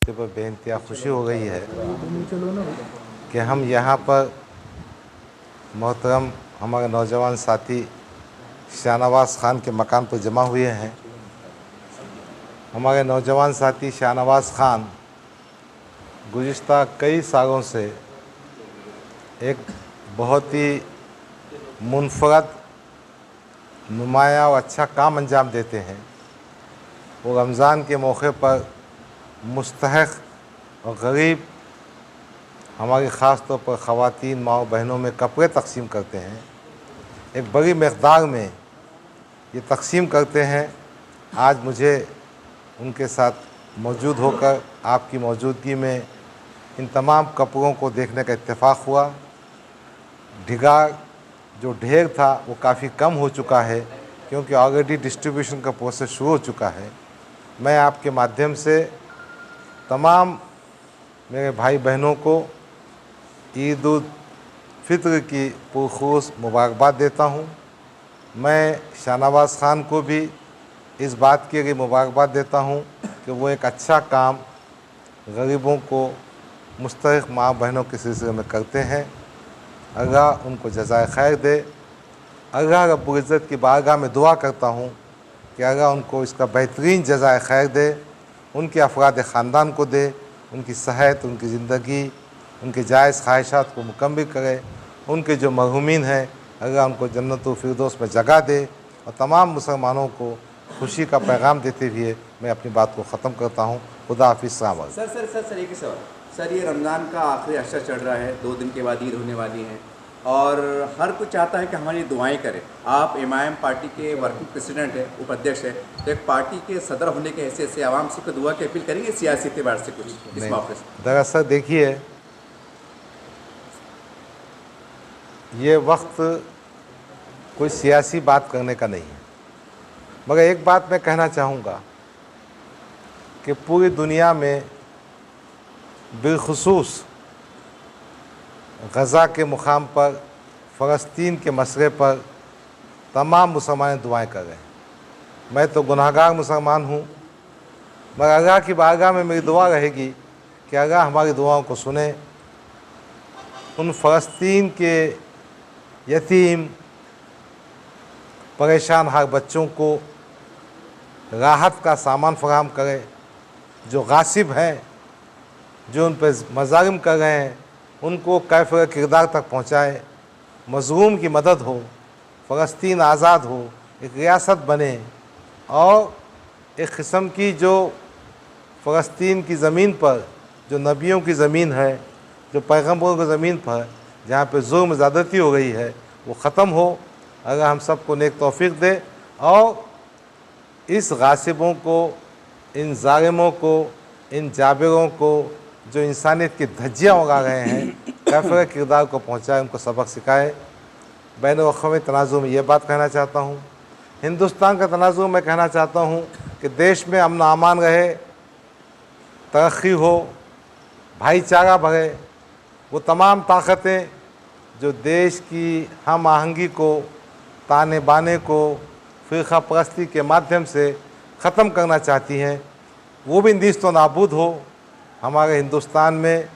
पर बेइंतहा खुशी हो गई है कि हम यहाँ पर मोहतरम हमारे नौजवान साथी शाहनवाज़ ख़ान के मकान पर जमा हुए हैं। हमारे नौजवान साथी शाहनवाज़ ख़ान गुज़िश्ता कई सालों से एक बहुत ही मुनफ़रद, नुमाया और अच्छा काम अंजाम देते हैं। वो रमज़ान के मौके पर मुस्तहक़ और गरीब हमारी ख़ास तौर पर ख़वातीन माँ बहनों में कपड़े तक़सीम करते हैं। एक बड़ी मक़दार में ये तक़सीम करते हैं। आज मुझे उनके साथ मौजूद होकर आपकी मौजूदगी में इन तमाम कपड़ों को देखने का इत्तेफ़ाक हुआ। ढिगार जो ढेर था वो काफ़ी कम हो चुका है क्योंकि ऑलरेडी डिस्ट्रीब्यूशन का प्रोसेस शुरू हो चुका है। मैं आपके माध्यम से तमाम मेरे भाई बहनों को ईद उल फ़ित्र की पुरख़ुसूस मुबारकबाद देता हूँ। मैं शाहनवाज़ ख़ान को भी इस बात के लिए मुबारकबाद देता हूँ कि वो एक अच्छा काम गरीबों को मुस्तहिक़ माँ बहनों के सिलसिले में करते हैं। अल्लाह उनको जज़ाए खैर दे। अल्लाह रब्बुल इज़्ज़त की बारगाह में दुआ करता हूँ कि अल्लाह उनको इसका बेहतरीन जज़ाए खैर दे, उनके अफ़राद ख़ानदान को दे, उनकी सेहत, उनकी ज़िंदगी, उनके जायज़ ख्वाहिशात को मुकम्मल करे। उनके जो मरहूमीन हैं अल्लाह उनको जन्नतुल फ़िरदौस में जगह दे। और तमाम मुसलमानों को खुशी का पैगाम देते हुए मैं अपनी बात को ख़त्म करता हूँ। खुदा हाफ़िज़। सर एक सवाल सर, ये रमज़ान का आखिरी अशर चल रहा है, 2 दिन के बाद ईद होने वाली है और हर कोई चाहता है कि हमारी दुआएं करें। आप एमआईएम पार्टी के वर्किंग प्रेसिडेंट है, उपाध्यक्ष है, तो एक पार्टी के सदर होने के हैसियत से आवाम से कोई दुआ की अपील करेंगे सियासी एतबार से कुछ इस मौके से? दरअसल देखिए, ये वक्त कोई सियासी बात करने का नहीं है, मगर एक बात मैं कहना चाहूँगा कि पूरी दुनिया में बिलखुसूस गज़ा के मुकाम पर, फ़लस्तीन के मसले पर तमाम मुसलमान दुआएं कर रहे हैं। मैं तो गुनाहगार मुसलमान हूँ, मगर अल्लाह की बारगाह में मेरी दुआ रहेगी कि अल्लाह हमारी दुआओं को सुने। उन फ़लस्तीन के यतीम परेशान हाल बच्चों को राहत का सामान फराहम करे। जो गासिब हैं, जो उन पर मज़ालिम कर रहे हैं, उनको कैफ़र किरदार तक पहुँचाए। मज़लूम की मदद हो, फ़लस्तीन आज़ाद हो, एक रियासत बने और एक किस्म की जो फ़लस्तीन की ज़मीन पर जो नबियों की ज़मीन है, जो पैगम्बरों की ज़मीन पर जहाँ पे जुल्म ज़्यादती हो गई है, वो ख़त्म हो। अगर हम सबको नेक तौफ़ीक दे और इस गासिबों को, इन ज़ालिमों को, इन जाबिरों को जो इंसानियत की धज्जियाँ उड़ा रहे हैं, कैफ़र किरदार को पहुँचाए, उनको सबक सिखाए। बैन अक़वामी तनाज़ुर में ये बात कहना चाहता हूँ। हिंदुस्तान का तनाज़ुर मैं कहना चाहता हूँ कि देश में अमन अमान रहे, तरक्की हो, भाईचारा बढ़े। वो तमाम ताकतें जो देश की हम आहंगी को, ताने बाने को, फ़िरक़ा परस्ती के माध्यम से ख़त्म करना चाहती हैं, वो भी नीस्त व नाबूद हो। हमारे हिंदुस्तान में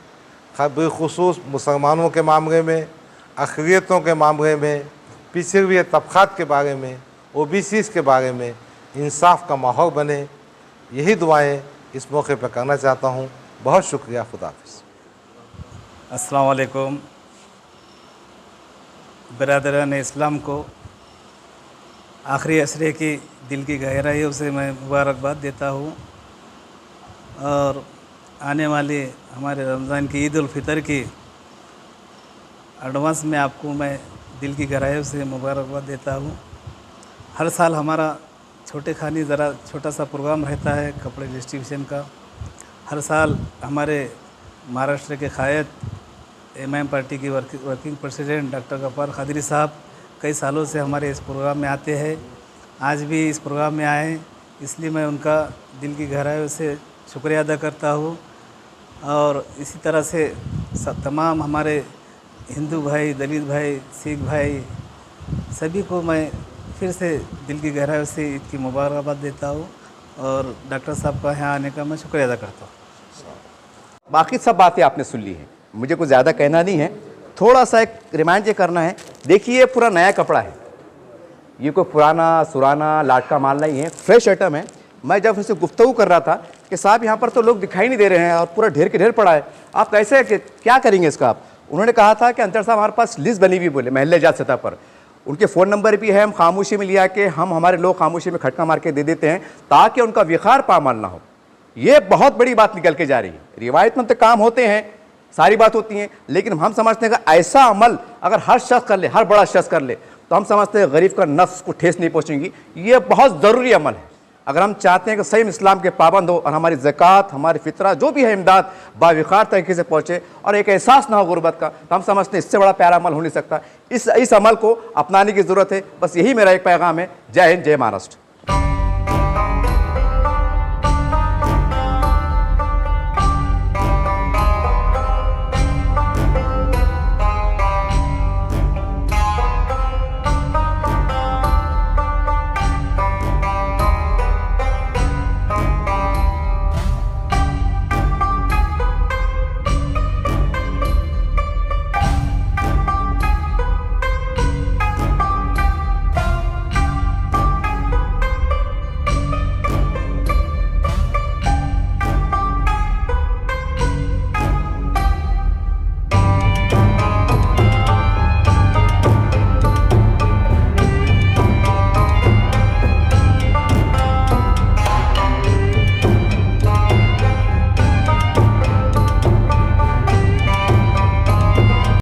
बिलखुसूस मुसलमानों के मामले में, अक़लियतों के मामले में, पिछड़े हुए तबक़ात के बारे में, ओबीसीज़ के बारे में इंसाफ का माहौल बने। यही दुआएं इस मौके पर करना चाहता हूँ। बहुत शुक्रिया। खुदा हाफ़िज़। अस्सलाम वालेकुम। बिरादरान इस्लाम को आखिरी अशरे की दिल की गहराइयों से मैं मुबारकबाद देता हूँ और आने वाले हमारे रमज़ान की ईद उल फ़ितर की एडवांस में आपको मैं दिल की गहराइयों से मुबारकबाद देता हूँ। हर साल हमारा छोटे खानी ज़रा छोटा सा प्रोग्राम रहता है कपड़े डिस्ट्रीब्यूशन का। हर साल हमारे महाराष्ट्र के क़ायद एमआईएम पार्टी की working president doctor Ghaffar Qadri साहब कई सालों से हमारे इस प्रोग्राम में आते हैं। आज भी इस प्रोग्राम में आए, इसलिए मैं उनका दिल की गहराइयों से शुक्रिया अदा करता हूँ। और इसी तरह से तमाम हमारे हिंदू भाई, दलित भाई, सिख भाई सभी को मैं फिर से दिल की गहराइयों से ईद की मुबारकबाद देता हूँ और डॉक्टर साहब का यहाँ आने का मैं शुक्रिया अदा करता हूँ। बाकी सब बातें आपने सुन ली हैं, मुझे कुछ ज़्यादा कहना नहीं है। थोड़ा सा एक रिमाइंड ये करना है, देखिए ये पूरा नया कपड़ा है, ये कोई पुराना सुराना लाटका माल नहीं है, फ्रेश आइटम है। मैं जब उनसे गुफ्तगू कर रहा था कि साहब यहाँ पर तो लोग दिखाई नहीं दे रहे हैं और पूरा ढेर के ढेर पड़ा है, आप कैसे क्या करेंगे इसका आप? उन्होंने कहा था कि अंतर साहब हमारे पास लिस्ट बनी हुई, बोले महल्ले जात सतह पर, उनके फ़ोन नंबर भी है, हम खामोशी में लिया के हम हमारे लोग खामोशी में खटका मार के दे देते हैं ताकि उनका विखार पामाल ना हो। ये बहुत बड़ी बात निकल के जा रही है। रिवायतमंद काम होते हैं, सारी बात होती हैं, लेकिन हम समझते हैं कि ऐसा अमल अगर हर शख्स कर ले, हर बड़ा शख्स कर ले, तो हम समझते हैं गरीब का नफ्स को ठेस नहीं पहुँचेंगी। ये बहुत ज़रूरी अमल है। अगर हम चाहते हैं कि सही इस्लाम के पाबंद हो और हमारी ज़कात, हमारी फितरा जो भी है इमदाद बाविकार तरीके से पहुँचे और एक एहसास ना हो गुर्बत का, तो हम समझते हैं इससे बड़ा प्यारा अमल हो नहीं सकता। इस अमल को अपनाने की ज़रूरत है। बस यही मेरा एक पैगाम है। जय हिंद, जय महाराष्ट्र।